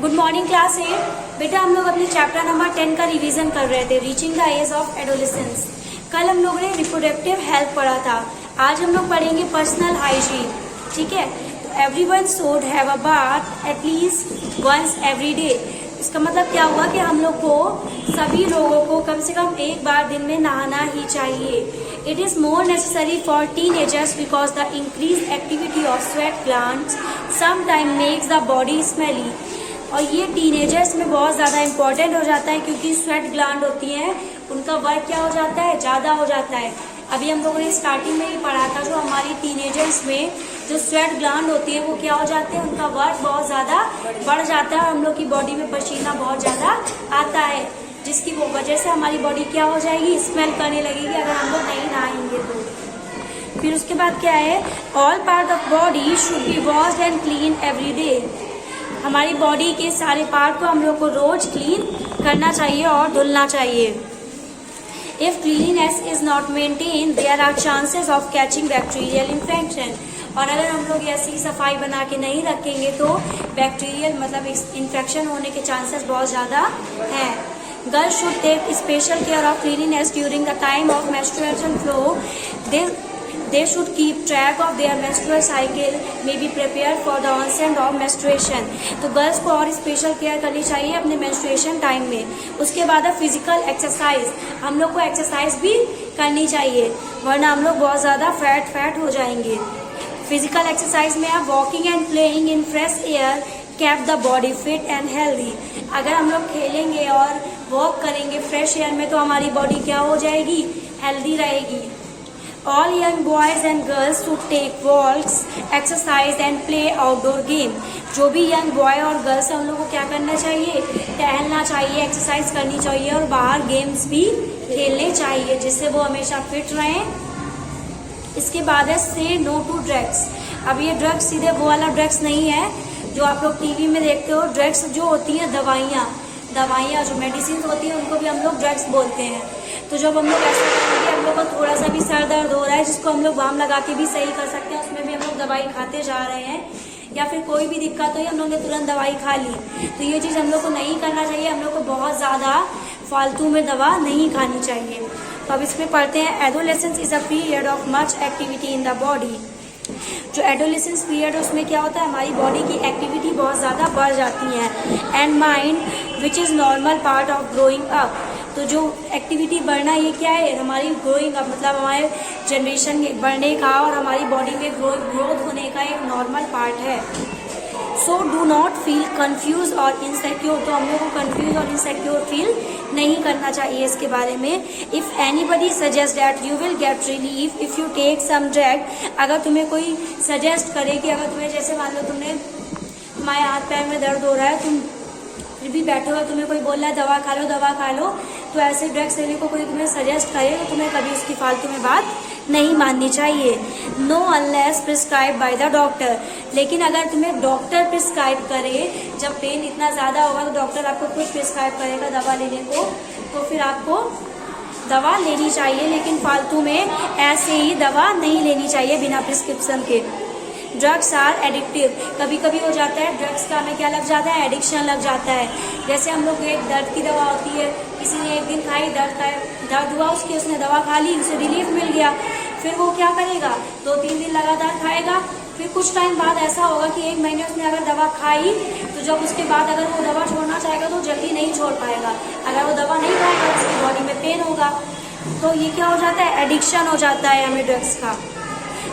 Good morning class 8। बेटा हम लोग अपने चैप्टर नंबर 10 का रिवीजन कर रहे थे, reaching the age of adolescence. कल हम लोगों ने रिप्रोडक्टिव हेल्थ पढ़ा था, आज हम लोग पढ़ेंगे पर्सनल हाइजीन। ठीक है, तो everyone should have a bath at least once every day. इसका मतलब क्या हुआ कि हम लोग को सभी लोगों को कम से कम एक बार दिन में नहाना ही चाहिए। It is more necessary for teenagers because the increase activity of sweat glands sometime makes the body smelly. और ये टीनेजर्स में बहुत ज़्यादा इम्पोर्टेंट हो जाता है क्योंकि स्वेट ग्लैंड होती हैं, उनका वर्क क्या हो जाता है, ज़्यादा हो जाता है। अभी हम लोगों ने स्टार्टिंग में ही पढ़ा था, जो हमारी टीनेजर्स में जो स्वेट ग्लैंड होती है वो क्या हो जाते हैं, उनका वर्क बहुत ज़्यादा बढ़ जाता है और हम लोग की बॉडी में पसीना बहुत ज़्यादा आता है, जिसकी वो वजह से हमारी बॉडी क्या हो जाएगी, स्मेल करने लगेगी अगर हम लोग नहीं नहाएंगे तो। फिर उसके बाद क्या है, all part of body should be washed and clean every day. हमारी बॉडी के सारे पार्ट को हम लोग को रोज क्लीन करना चाहिए और धुलना चाहिए। If cleanliness is not maintain there are chances of catching bacterial infection. और अगर हम लोग ऐसी सफाई बना के नहीं रखेंगे तो बैक्टीरियल मतलब इन्फेक्शन होने के चांसेस बहुत ज़्यादा हैं। Girls should take special care of cleanliness during the time of menstruation flow. They should keep track of their menstrual cycle, may be prepared for the onset of menstruation। तो girls को और special care करनी चाहिए अपने menstruation time में। उसके बाद physical exercise, हम लोग को एक्सरसाइज भी करनी चाहिए वरना हम लोग बहुत ज़्यादा फैट हो जाएंगे। फिजिकल एक्सरसाइज में आप walking and playing in fresh air keep the body fit and healthy। अगर हम लोग खेलेंगे और वॉक करेंगे फ्रेश एयर में तो हमारी बॉडी क्या हो जाएगी, हेल्दी रहेगी। All young boys and girls should take walks, exercise and play outdoor game। जो भी यंग बॉय और गर्ल्स हैं उन लोगों को क्या करना चाहिए, टहलना चाहिए, एक्सरसाइज करनी चाहिए और बाहर गेम्स भी खेलने चाहिए जिससे वो हमेशा फिट रहें। इसके बाद है से नो टू ड्रग्स। अब ये ड्रग्स सीधे वो वाला ड्रग्स नहीं है जो आप लोग टीवी में देखते हो। ड्रग्स जो होती हैं दवाइयाँ जो मेडिसिन होती हैं उनको भी हम लोग ड्रग्स बोलते हैं। तो जब हम लोग ऐसा करेंगे, हम लोग को थोड़ा सा भी सर दर्द हो रहा है जिसको हम लोग बाम लगा के भी सही कर सकते हैं, उसमें भी हम लोग दवाई खाते जा रहे हैं, या फिर कोई भी दिक्कत हो हम लोग ने तुरंत दवाई खा ली, तो ये चीज़ हम लोग को नहीं करना चाहिए। हम लोग को बहुत ज़्यादा फालतू में दवा नहीं खानी चाहिए। तो अब इसमें पढ़ते हैं, adolescence is a period of much activity in the body. जो एडोलेसेंस पीरियड है उसमें क्या होता है, हमारी बॉडी की एक्टिविटी बहुत ज़्यादा बढ़ जाती है and mind which is normal part of growing up. तो जो एक्टिविटी बढ़ना ये क्या है, हमारी ग्रोइंग अप मतलब हमारे जनरेशन बढ़ने का और हमारी बॉडी में ग्रोथ होने का एक नॉर्मल पार्ट है। So do not feel confuse और इनसेक्योर। तो हम लोग को कंफ्यूज और इनसेक्योर फील नहीं करना चाहिए इसके बारे में। If anybody suggest that you will get relief if you take some drug. अगर तुम्हें कोई सजेस्ट करे कि अगर तुम्हें जैसे मान लो तुम्हारे हाथ पैर में दर्द हो रहा है, तुम फिर भी बैठे हो, तुम्हें कोई बोल रहा है दवा खा लो, तो ऐसे ड्रग्स लेने को कोई तुम्हें सजेस्ट करे तो तुम्हें कभी उसकी फालतू में बात नहीं माननी चाहिए। Know unless prescribe by the doctor. लेकिन अगर तुम्हें डॉक्टर प्रिस्क्राइब करे, जब पेन इतना ज़्यादा होगा तो डॉक्टर आपको कुछ प्रिस्क्राइब करेगा दवा लेने को, तो फिर आपको दवा लेनी चाहिए, लेकिन फालतू में ऐसे ही दवा नहीं लेनी चाहिए बिना प्रिस्क्रिप्शन के। Drugs are addictive. कभी कभी हो जाता है ड्रग्स का हमें क्या लग जाता है, एडिक्शन लग जाता है। जैसे हम लोग एक दर्द की दवा होती है, किसी ने एक दिन खाई, दर्द हुआ उसने दवा खा ली, उसे रिलीफ मिल गया, फिर वो क्या करेगा, 2-3 दिन लगातार खाएगा, फिर कुछ टाइम बाद ऐसा होगा कि 1 महीने उसने अगर दवा खाई तो जब उसके बाद अगर वो दवा छोड़ना चाहेगा तो जल्दी नहीं छोड़ पाएगा। अगर वो दवा नहीं खाएगा तो उसकी बॉडी में पेन होगा। तो ये क्या हो जाता है, एडिक्शन हो जाता है हमें ड्रग्स का।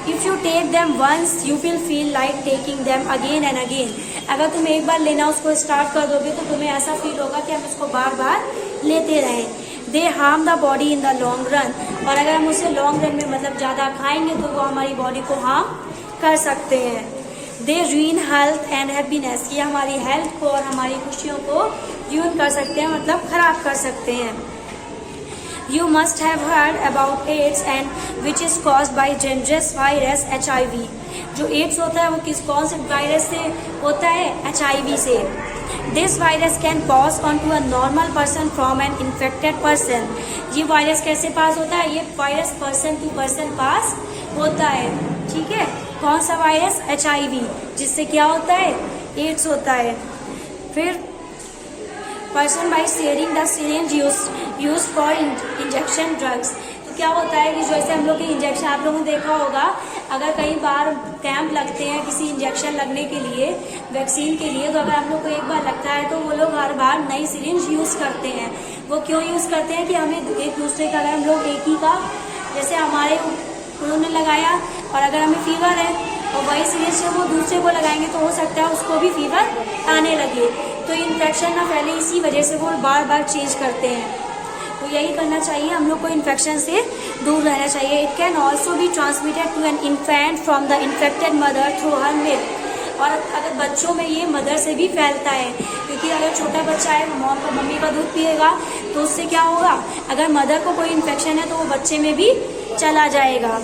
If you take them once you will feel like taking them again and again. अगर तुम एक बार लेना उसको स्टार्ट कर दोगे तो तुम्हें ऐसा फील होगा कि हम इसको बार बार लेते रहें। They harm the body in the long run. और अगर हम उसे लॉन्ग रन में मतलब ज़्यादा खाएंगे तो वो हमारी बॉडी को हार्म कर सकते हैं। दे ruin हेल्थ एंड हैप्पीनेस। ये हमारी हेल्थ को और हमारी खुशियों को ruin कर सकते हैं, मतलब खराब कर सकते हैं। You must have heard about AIDS and which is caused by dangerous virus HIV। जो एड्स होता है वो कौन से वायरस से होता है, HIV से। This virus can pass on to a normal person from an infected person। ये वायरस कैसे पास होता है, ये वायरस पर्सन टू पर्सन पास होता है। ठीक है, कौन सा वायरस, HIV, जिससे क्या होता है, एड्स होता है। फिर person by sharing the syringe use for injection drugs. तो क्या होता है कि जैसे हम लोग के इंजेक्शन, आप लोगों ने देखा होगा, अगर कई बार कैंप लगते हैं किसी इंजेक्शन लगने के लिए, वैक्सीन के लिए, तो अगर हम लोग को एक बार लगता है तो वो लोग हर बार नई सिरिंज यूज़ करते हैं। वो क्यों यूज़ करते हैं कि हमें एक दूसरे का, अगर हम लोग एक ही का, जैसे हमारे उन्होंने लगाया और अगर हमें फीवर है और वही सिरिंज से वो दूसरे को लगाएंगे तो हो सकता है उसको भी फीवर आने लगे, तो इन्फेक्शन ना फैले, इसी वजह से वो बार बार चेंज करते हैं। तो यही करना चाहिए, हम लोग को इन्फेक्शन से दूर रहना चाहिए। It can also be transmitted to an infant from the infected mother through her milk. और अगर बच्चों में ये मदर से भी फैलता है, क्योंकि अगर छोटा बच्चा है मम्मी का दूध पिएगा तो उससे क्या होगा, अगर मदर को कोई इन्फेक्शन है तो वो बच्चे में भी चला जाएगा।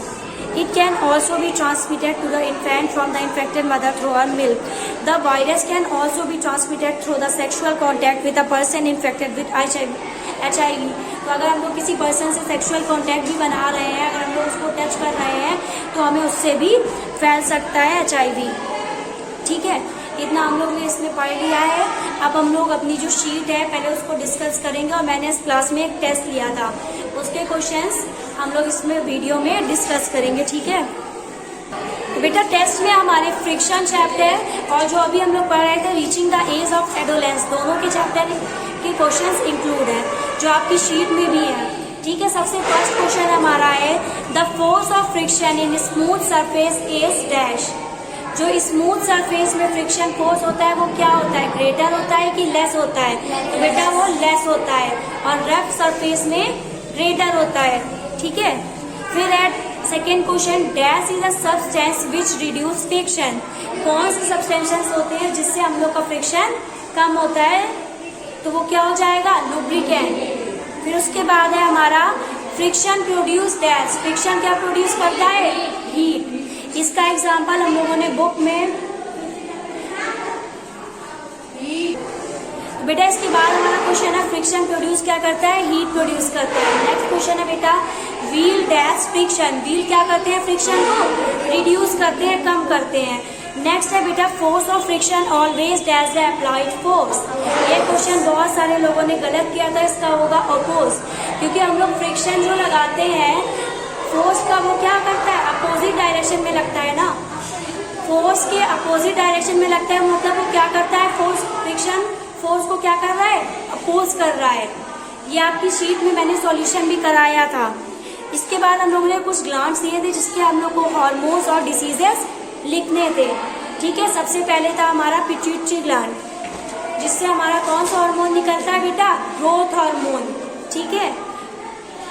It can also be transmitted to the infant from the infected mother through her milk. The virus can also be transmitted through the sexual contact with a person infected with HIV. तो अगर हम लोग किसी person से sexual contact भी बना रहे हैं, अगर हम लोग उसको टच कर रहे हैं तो हमें उससे भी फैल सकता है HIV। ठीक है, इतना हम लोग ने इसमें पढ़ लिया है। अब हम लोग अपनी जो शीट है पहले उसको डिस्कस करेंगे, और मैंने इस क्लास में एक टेस्ट लिया था, उसके क्वेश्चंस हम लोग इसमें वीडियो में डिस्कस करेंगे। ठीक है, तो बेटा टेस्ट में हमारे फ्रिक्शन चैप्टर और जो अभी हम लोग पढ़ रहे थे reaching the age of adolescence, दोनों के चैप्टर के क्वेश्चंस इंक्लूड है जो आपकी शीट में भी है। ठीक है, सबसे फर्स्ट क्वेश्चन हमारा है the force of friction in smooth surface is dash. जो स्मूथ सरफेस में फ्रिक्शन फोर्स होता है वो क्या होता है, ग्रेटर होता है कि लेस होता है? तो बेटा वो लेस होता है, और रफ सरफेस में ग्रेटर होता है। ठीक है, फिर एट second question dash is a substance which reduce friction. कौन से सब्सटेंसेस होते हैं जिससे हम लोग का फ्रिक्शन कम होता है? तो वो क्या हो जाएगा, लुब्रिकेंट। फिर उसके बाद है हमारा फ्रिक्शन प्रोड्यूस डैश। फ्रिक्शन क्या प्रोड्यूस करता है, हीट। इसका एग्जाम्पल हम लोगों ने बुक में, तो बेटा इसके बाद हमारा क्वेश्चन है फ्रिक्शन प्रोड्यूस क्या करता है, हीट प्रोड्यूस करता है। नेक्स्ट क्वेश्चन है बेटा व्हील डैश फ्रिक्शन। व्हील क्या करते हैं, फ्रिक्शन को रिड्यूस करते हैं, कम करते हैं। नेक्स्ट है बेटा force of friction always dash the applied force. ये क्वेश्चन बहुत सारे लोगों ने गलत किया था, इसका होगा अपोज, क्योंकि हम लोग फ्रिक्शन जो लगाते हैं फोर्स का वो क्या करता है, अपोजिट डायरेक्शन में लगता है ना। फोर्स के अपोजिट डायरेक्शन में लगता है, मतलब वो क्या करता है, फोर्स फ्रिक्शन फोर्स को क्या कर रहा है, अपोज कर रहा है। ये आपकी शीट में मैंने सॉल्यूशन भी कराया था। इसके बाद हम लोगों ने कुछ ग्लैंड्स दिए थे जिसके हम लोग को हार्मोन्स और डिसीजेस लिखने थे। ठीक है, सबसे पहले था हमारा पिट्यूटरी ग्लैंड, जिससे हमारा कौन सा हार्मोन निकलता है बेटा, ग्रोथ हार्मोन। ठीक है,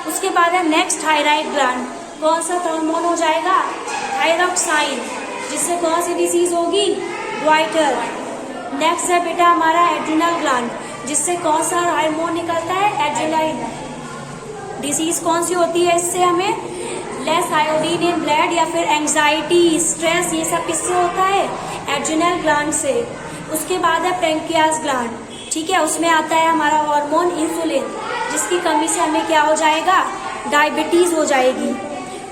उसके बाद है नेक्स्ट थायराइड ग्लैंड। कौन सा हार्मोन हो जाएगा, थायरॉक्साइन, जिससे कौन सी डिसीज होगी, ग्वाइटर। नेक्स्ट है बेटा हमारा एड्रिनल ग्लैंड, जिससे कौन सा हार्मोन निकलता है, एड्रेनालिन। डिसीज कौन सी होती है इससे हमें, लेस आयोडीन इन ब्लड, या फिर एंजाइटी, स्ट्रेस, ये सब किससे होता है, एड्रिनल ग्लैंड से। उसके बाद है पैंक्रियास ग्लैंड। ठीक है, उसमें आता है हमारा हार्मोन इंसुलिन, जिसकी कमी से हमें क्या हो जाएगा, डायबिटीज हो जाएगी।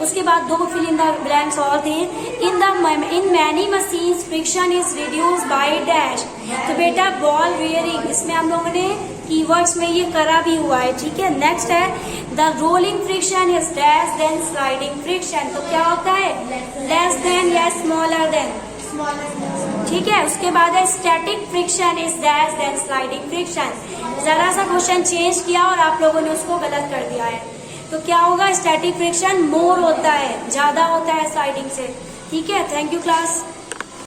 उसके बाद दो फिल इन द ब्लैंक्स और थे, in many machines friction is reduce by dash. तो बेटा बॉल रियरिंग, इसमें हम लोगों ने कीवर्ड्स में ये करा भी हुआ है। ठीक है, नेक्स्ट है the rolling friction is dash than sliding friction. तो क्या होता है, लेस देन या स्मॉलर देन। ठीक है, उसके बाद है static friction is dash than sliding friction. जरा सा क्वेश्चन चेंज किया और आप लोगों ने उसको गलत कर दिया है। तो क्या होगा, स्टैटिक फ्रिक्शन मोर होता है, ज्यादा होता है स्लाइडिंग से। ठीक है, थैंक यू क्लास।